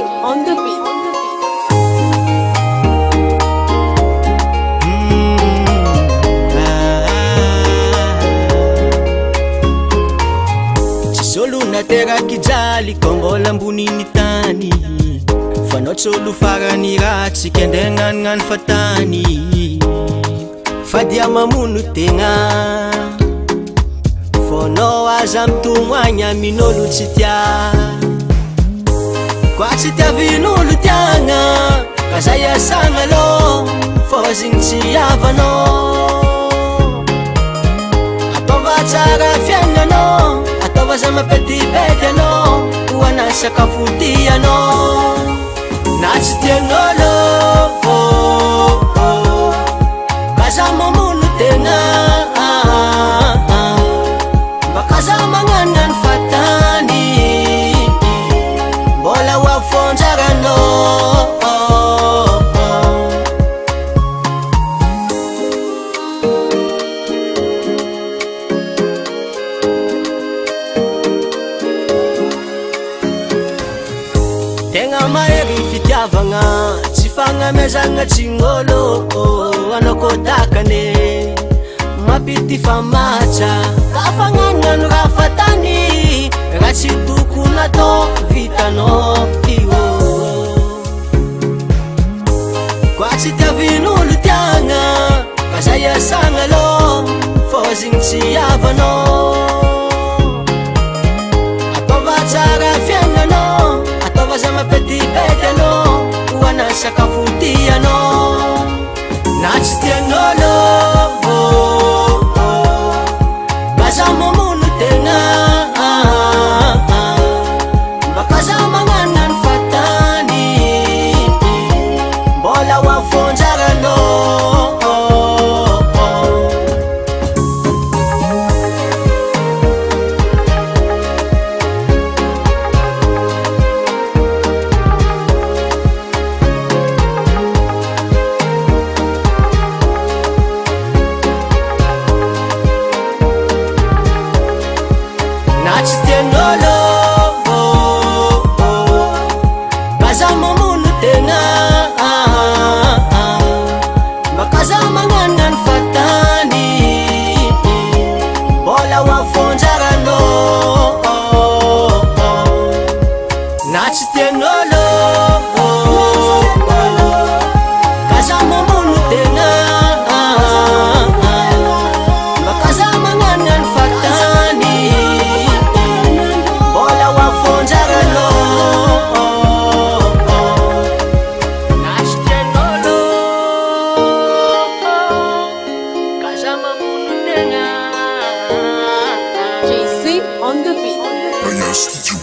JC on the beat. Soluna tera kijaly kombola amboniny tany fanao tsolo farany ratsy kendegnanignan fatany fadia mamono tegna fonao aza mitomagna minolo tsy tia kwa tsy tiavin'olo tiagna ka zay asagna lô fô zigny tsy avanao ataova tsara fiaignanao ataova za mapetipety anao hoana sakafo tianao na tsy tian'olo ka za mamono tegna baka za magnanany fatany mbola hoafonjaranao tegna mahery fitiavagna tsy fagnamezagna tsignolo anao kô takane mapity famatsa ka fagnagnano raha fatany raha tsy tokony atao vitanao io kwa tsy tiavin'olo tiagna ka zay asagna lô fô zigny tsy avanao ataova tsara fiaignanao ataova za mapetipety anao hoana sakafo tianao na tsy tian'olo baza mamono tegna baka za magnanany fatany mbola hoafonjaranao na tsy tian'olo baza mamono tegna baka za magnanany fatany mbola hoafonjaranao na tsy tian'olo baza mamono tegna baka za magnanany fatany mbola hoafonjaranao na tsy tian'olo baza mamono tegna JC on the beat. Aya Studio.